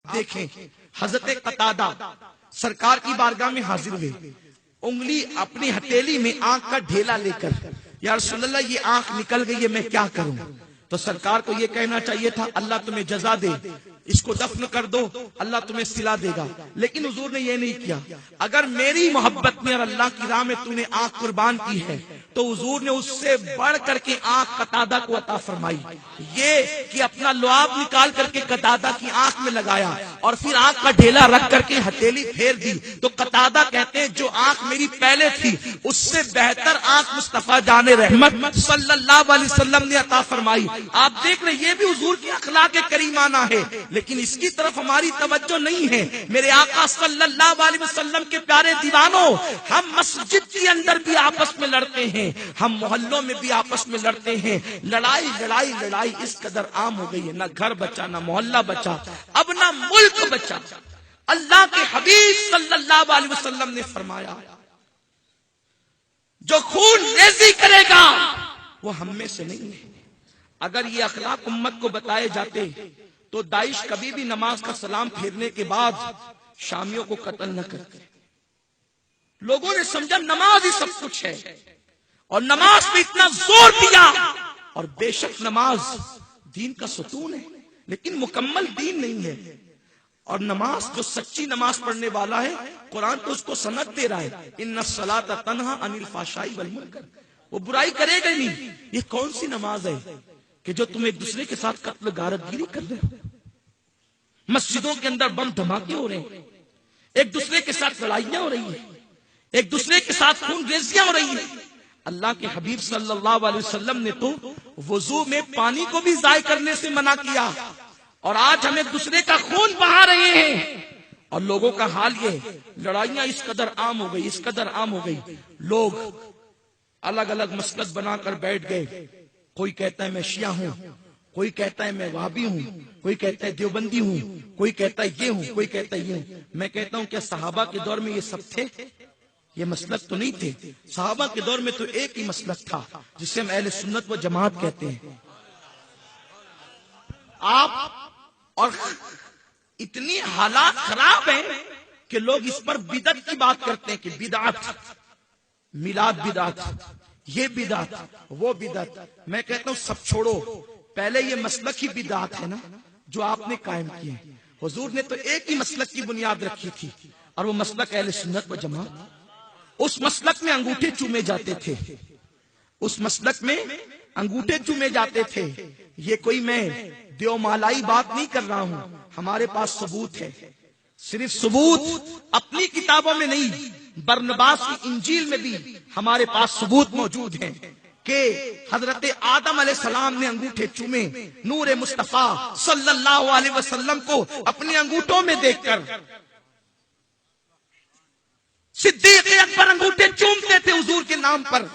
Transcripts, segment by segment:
دیکھیں حضرت قتادہ سرکار کی بارگاہ میں حاضر ہوئے، انگلی اپنی ہتھیلی میں آنکھ کا ڈھیلا لے کر، یا رسول اللہ یہ آنکھ نکل گئی ہے، میں کیا کروں؟ تو سرکار کو یہ کہنا چاہیے تھا اللہ تمہیں جزا دے، اس کو دفن کر دو، اللہ تمہیں صلہ دے گا، لیکن حضور نے یہ نہیں کیا۔ اگر میری محبت میں اور اللہ کی راہ میں تو نے آنکھ قربان کی ہے تو حضور نے اس سے بڑھ کر کے آنکھ قتادہ کو عطا فرمائی، یہ کہ اپنا لعاب نکال کر کے قتادہ کی آنکھ میں لگایا اور پھر آنکھ کا ڈھیلا رکھ کر کے ہتھیلی پھیر دی۔ تو قتادہ کہتے ہیں جو آنکھ میری پہلے تھی اس سے بہتر آنکھ مصطفیٰ جان رحمت صلی اللہ علیہ وسلم نے عطا فرمائی۔ آپ دیکھ رہے یہ بھی حضور کی اخلاق کریمانہ ہے، لیکن اس کی طرف ہماری توجہ نہیں ہے۔ میرے آقا صلی اللہ علیہ وسلم کے پیارے دیوانوں، ہم مسجد کے اندر بھی آپس میں لڑتے ہیں، ہم محلوں میں بھی آپس میں لڑتے ہیں، لڑائی لڑائی لڑائی اس قدر عام ہو گئی ہے، نہ گھر بچا، نہ محلہ بچا، اب نہ ملک بچا۔ اللہ کے حبیب صلی اللہ علیہ وسلم نے فرمایا جو خون ریزی کرے گا وہ ہم میں سے نہیں ہے۔ اگر یہ اخلاق امت کو بتائے جاتے تو داعش کبھی بھی نماز کا سلام پھیرنے کے بعد شامیوں کو قتل نہ کرتے۔ لوگوں نے سمجھا نماز ہی سب کچھ ہے اور نماز پہ اتنا زور دیا، اور بے شک نماز دین کا ستون ہے لیکن مکمل دین نہیں ہے۔ اور نماز جو سچی نماز پڑھنے والا ہے قرآن تو اس کو سند دے رہا ہے، ان الصلاۃ تنہی عن الفحشاء والمنکر، وہ برائی کرے گا نہیں۔ یہ کون سی نماز ہے کہ جو تم ایک دوسرے کے ساتھ قتل غارت گیری کر رہے ہو؟ مسجدوں کے اندر بم دھماکے ہو رہے ہیں، ایک دوسرے کے ساتھ لڑائیاں ہو رہی ہیں، ایک دوسرے کے ساتھ خون ریزیاں ہو رہی ہیں۔ اللہ کے حبیب صلی اللہ علیہ وسلم نے تو وضو میں پانی کو بھی ضائع کرنے سے منع کیا، اور آج ہم ایک دوسرے کا خون بہا رہے ہیں۔ اور لوگوں کا حال یہ، لڑائیاں اس قدر عام ہو گئی، اس قدر عام ہو گئی، لوگ الگ الگ مسلک بنا کر بیٹھ گئے۔ کوئی کہتا ہے میں شیعہ ہوں، کوئی کہتا ہے میں وہابی ہوں، کوئی کہتا ہے دیوبندی ہوں، کوئی کہتا ہے یہ ہوں، کوئی کہتا ہے یہ ہوں۔ میں کہتا ہوں کیا صحابہ کے دور میں یہ سب تھے؟ یہ مسلک تو نہیں تھے۔ صحابہ کے دور میں تو ایک ہی مسلک تھا جسے ہم اہل سنت و جماعت کہتے ہیں۔ آپ اور اتنی حالات خراب ہیں کہ لوگ اس پر بدعت کی بات کرتے ہیں کہ بدعت، میلاد بدعت، یہ بدعت، وہ بدعت۔ میں کہتا ہوں سب چھوڑو، پہلے یہ مسلک ہی بدعت ہے نا جو آپ نے قائم کیے۔ حضور نے تو ایک ہی مسلک کی بنیاد رکھی تھی اور وہ مسلک اہل سنت و جماعت۔ اس مسلک میں انگوٹھے چومے جاتے تھے، اس مسلک میں انگوٹھے چومے جاتے تھے۔ یہ کوئی میں دیو مالائی بات نہیں کر رہا ہوں، ہمارے پاس ثبوت ہے، صرف ثبوت اپنی کتابوں میں نہیں، برنباس کی انجیل میں بھی ہمارے پاس ثبوت موجود ہیں کہ حضرت آدم علیہ السلام نے انگوٹھے چومے نور مصطفیٰ صلی اللہ علیہ وسلم کو اپنے انگوٹھوں میں دیکھ کر۔ صدیق اکبر انگوٹھے چومتے تھے حضور کے نام پر۔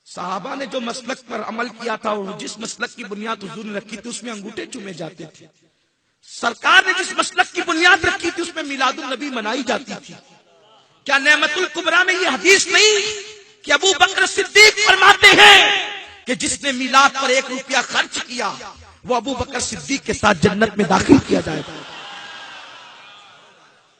صحابہ نے جو مسلک پر عمل کیا تھا اور جس مسلک کی بنیاد حضور نے رکھی تھی اس میں انگوٹھے چومے جاتے تھے۔ سرکار نے جس مسلک کی بنیاد رکھی تھی اس میں میلاد النبی منائی جاتی تھی۔ کیا نعمت الکبریٰ میں یہ حدیث نہیں کہ ابو بکر صدیق فرماتے ہیں کہ جس نے میلاد پر 1 روپیہ خرچ کیا وہ ابو بکر صدیق کے ساتھ جنت میں داخل کیا جائے گا؟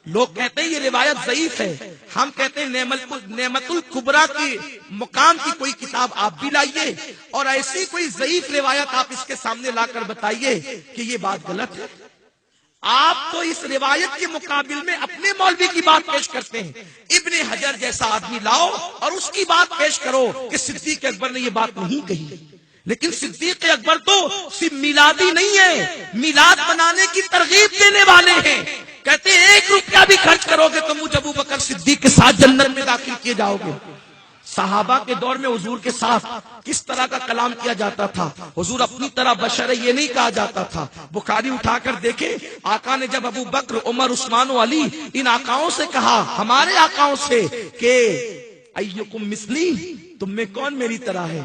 لوگ کہتے ہیں یہ روایت ضعیف ہے، ہم کہتے ہیں نعمت الکبریٰ کی مقام کی کوئی کتاب آپ بھی لائیے اور ایسی کوئی ضعیف روایت آپ اس کے سامنے لا کر بتائیے کہ یہ بات غلط ہے۔ آپ تو اس روایت کے مقابل میں اپنے مولوی کی بات پیش کرتے ہیں، ابن حجر جیسا آدمی لاؤ اور اس کی بات پیش کرو کہ صدیق اکبر نے یہ بات نہیں کہی۔ لیکن صدیق اکبر تو صرف میلادی نہیں ہے، میلاد منانے کی ترغیب دینے والے ہیں۔ کہتے ہیں 1 روپیہ بھی خرچ کرو گے تو مجھے ابو بکر صدیق کے ساتھ جنت میں داخل کیے جاؤ گے۔ صحابہ کے دور میں حضور کے ساتھ کس طرح کا کلام کیا جاتا تھا؟ حضور اپنی طرح بشر ہے یہ نہیں کہا جاتا تھا۔ بخاری اٹھا کر دیکھیں، آقا نے جب ابو بکر، عمر، عثمان و علی ان آقاؤں سے کہا، ہمارے آقاؤں سے کہ ایکم مثلی، تم میں کون میری طرح ہے؟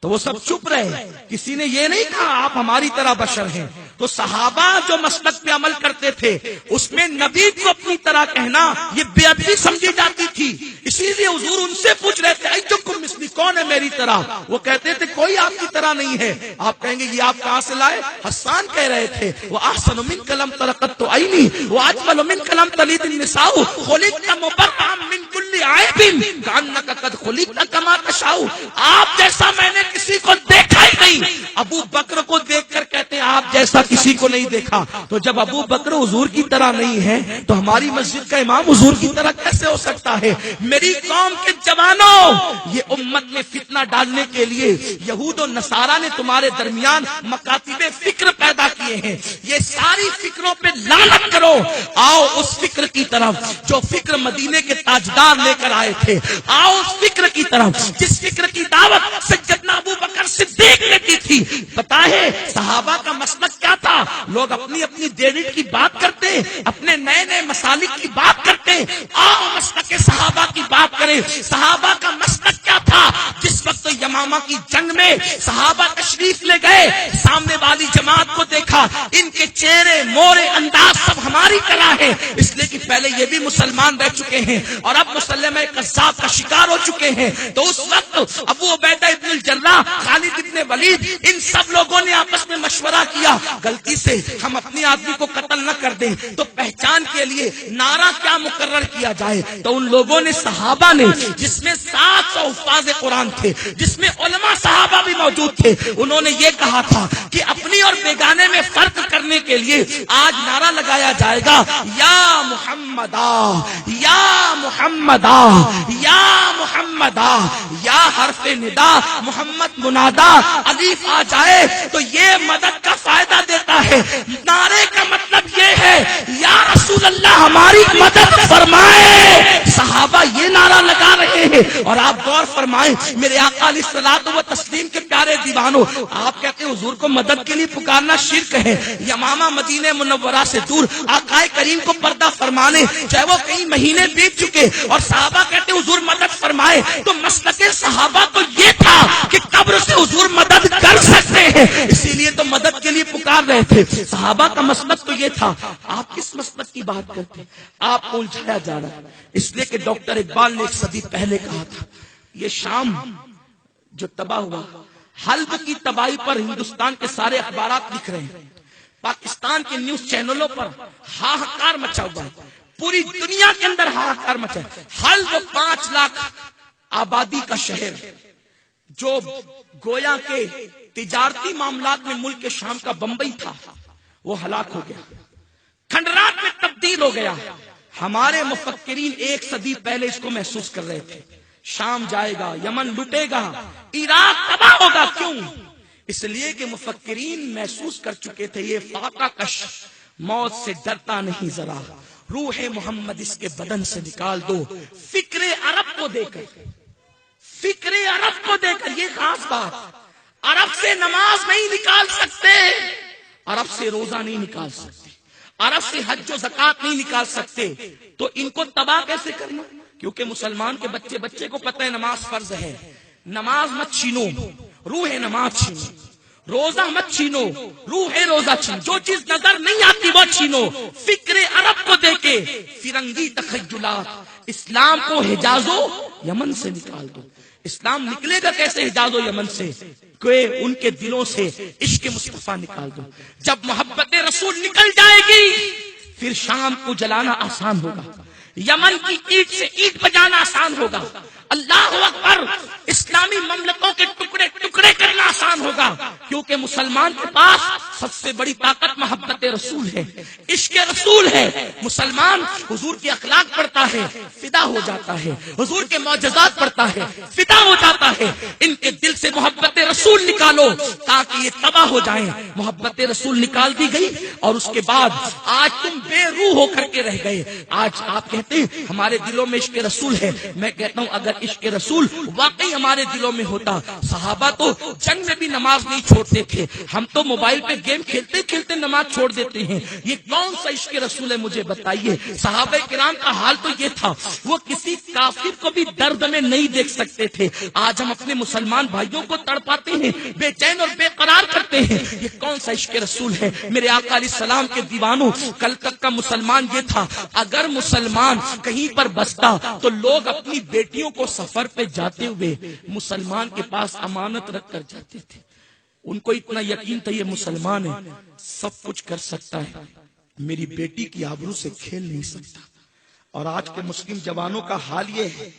تو وہ سب چپ رہے، کسی نے یہ نہیں کہا آپ ہماری طرح بشر ہیں۔ تو صحابہ جو مسلک پہ عمل کرتے تھے اس میں نبی کو اپنی طرح کہنا یہ بے ادبی سمجھی جاتی تھی. اسی لیے حضور ان سے پوچھ رہے تھے ایتکم مثلی، کون ہے میری طرح؟ وہ کہتے تھے کوئی آپ کی طرح نہیں ہے. آپ کہیں گے یہ آپ کہاں سے لائے؟ حسان کہہ رہے تھے وہ احسن منک لم تلقت عینی واجمل منک لم تلد النساء خلقت مبرئا من كل عیب کانک قد خلقت کما تشاء. آپ جیسا میں نے کسی کو دیکھا ہی نہیں. ابو بکر کو دیکھ کر کہتے ہیں آپ جیسا کسی کو نہیں دیکھا. تو جب ابو بکر حضور کی طرح نہیں ہے تو ہماری مسجد کا امام حضور کی طرح کیسے ہو سکتا ہے؟ میری قوم کے جوانوں، یہ امت میں فتنہ ڈالنے کے لیے یہود و نصارہ نے تمہارے درمیان مکاتب فکر پیدا کیے ہیں. یہ ساری فکروں پہ لعنت کرو. آؤ اس فکر کی طرف جو فکر مدینے کے تاجدار لے کر آئے تھے. آؤ اس فکر کی طرف جس فکر کی دعوت سیدنا ابو بکر صدیق نے کی تھی. پتا ہے صحابہ کا مسلک کیا تھا؟ لوگ اپنی اپنی ڈیوڈ کی بات کرتے، اپنے نئے نئے مسالک کی بات کرتے. آؤ مسلک صحابہ کی بات کریں. صحابہ کا مسلک کیا تھا؟ جس وقت یمامہ کی جنگ میں صحابہ تشریف لے گئے، سامنے والی جماعت کو دیکھا، ان کے چہرے مورے انداز سب ہماری طرح ہے، اس لیے کہ پہلے یہ بھی مسلمان رہ چکے ہیں اور اب مسلمہ کذاب کا شکار ہو چکے ہیں. تو اس وقت ابو عبیدہ ابن الجراح، خالد ابن ولید، ان سب لوگوں نے آپس میں مشورہ کیا غلطی سے ہم اپنے آدمی کو قتل نہ کر دیں تو پہچان کے لیے نعرہ کیا مقرر کیا جائے. تو ان لوگوں نے، صحابہ نے، جس میں 700 حفاظ قرآن تھے، جس میں علماء صحابہ بھی موجود تھے، انہوں نے یہ کہا تھا کہ اپنی اور بیگانے میں فرق کرنے کے لیے آج نعرہ لگایا جائے گا یا محمدا یا محمدا یا محمدا. یا حرف ندا محمد منادا الف آ جائے تو یہ مدد کا فائدہ دیتا ہے. نعرے کا مطلب یہ ہے یا رسول اللہ ہماری مدد فرمائے. صحابہ یہ نعرہ لگا رہے ہیں اور آپ غور فرمائیں میرے آقا علیہ الصلوۃ والتسلیم کے پیارے دیوانوں، آپ کہتے ہیں حضور کو مدد کے لیے پکارنا شرک ہے. یمامہ مدینہ منورہ سے دور آقا کریم کو پردہ فرمانے چاہے وہ کئی مہینے بیت چکے اور صحابہ کہتے ہیں حضور مدد فرمائے. تو مسلک صحابہ تو یہ تھا کہ قبر سے حضور مدد کر سکتے ہیں، اسی لیے تو مدد کے لیے پکار رہے تھے. صحابہ کا مسلک تو یہ تھا. آپ کس مسلک کی بات کرتے ہیں؟ آپ کو الجھایا جا رہا ہے. اس لیے کہ ڈاکٹر اقبال نے 1 صدی پہلے کہا تھا یہ شام جو تباہ ہوا، حلب کی تباہی پر ہندوستان کے سارے اخبارات لکھ رہے ہیں، پاکستان کے نیوز چینلوں پر ہاہکار مچا ہوا ہے، پوری دنیا کے اندر ہاہکار مچا ہے. حلب 5 لاکھ آبادی کا شہر جو گویا کے تجارتی معاملات میں ملک کے شام کا بمبئی تھا، وہ ہلاک ہو گیا، کھنڈرات میں تبدیل ہو گیا. ہمارے مفکرین 1 صدی پہلے اس کو محسوس کر رہے تھے. شام جائے گا، یمن لٹے گا، عراق تباہ ہوگا. کیوں؟ اس لیے کہ مفکرین محسوس کر چکے تھے یہ فاقہ کش موت سے ڈرتا نہیں ذرا، روح محمد اس کے بدن سے نکال دو. فکر عرب کو دے کر، فکر عرب کو دے کر، یہ خاص بات، عرب سے نماز نہیں نکال سکتے، عرب سے روزہ نہیں نکال سکتے، عرب سے حج و زکات نہیں نکال سکتے. تو ان کو تباہ کیسے کرنا؟ کیونکہ مسلمان کے بچے کو پتہ ہے نماز فرض ہے. نماز مت چھینو، روح نماز چھینو. روزہ مت چھینو، روح روزہ چھینو. جو چیز نظر نہیں آتی وہ چھینو. فکر عرب کو دے کے فرنگی تخیلات، اسلام کو حجاز و یمن سے نکال دو. اسلام نکلے گا کیسے حجاز و یمن سے؟ کہ ان کے دلوں سے عشق مصطفیٰ نکال دو. جب محبت رسول نکل جائے گی پھر شام کو جلانا آسان ہوگا، یمن کی اینٹ سے اینٹ بجانا آسان ہوگا، اللہ اکبر، اسلامی مملکتوں کے ٹکڑے ٹکڑے کرنا آسان ہوگا. کیونکہ مسلمان کے پاس سب سے بڑی طاقت محبت رسول ہے، عشق رسول ہے. مسلمان حضور کے اخلاق پڑھتا ہے، فدا ہو جاتا ہے، حضور کے معجزات پڑھتا ہے، فدا ہو جاتا ہے. ان کے دل سے محبت رسول نکالو تاکہ یہ تباہ ہو جائیں. محبت رسول نکال دی گئی اور اس کے بعد آج تم بے روح ہو کر کے رہ گئے. آج آپ کہتے کہتے ہیں ہمارے دلوں میں عشق رسول ہے. میں کہتا ہوں اگر عشق رسول واقعی ہمارے دلوں میں ہوتا، صحابہ تو جنگ میں بھی نماز نہیں چھوڑتے تھے. ہم تو موبائل پہ گیم کھیلتے کھیلتے نماز چھوڑ دیتے ہیں. یہ کون سا عشق رسول ہے مجھے بتائیے. صحابہ کرام کا حال تو یہ تھا، وہ کسی کافر کو بھی درد میں نہیں دیکھ سکتے تھے. آج ہم اپنے مسلمان بھائیوں کو تڑپاتے ہیں، بے چین اور بے قرار کرتے ہیں. یہ کون سا عشق رسول ہے میرے آقا علیہ السلام کے دیوانوں. کل تک کا مسلمان یہ تھا، اگر مسلمان کہیں پر بستا تو لوگ اپنی بیٹیوں کو سفر پہ جاتے ہوئے مسلمان کے پاس امانت رکھ کر جاتے تھے. ان کو اتنا یقین تھا یہ مسلمان ہے، سب کچھ کر سکتا ہے، میری بیٹی کی آبرو سے کھیل نہیں سکتا. اور آج کے مسلم جوانوں کا حال یہ ہے،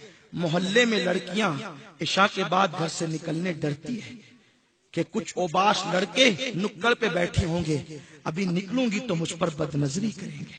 محلے میں لڑکیاں عشاء کے بعد گھر سے نکلنے ڈرتی ہے کہ کچھ اوباش لڑکے نکڑ پہ بیٹھے ہوں گے، ابھی نکلوں گی تو مجھ پر بد نظری کریں گے.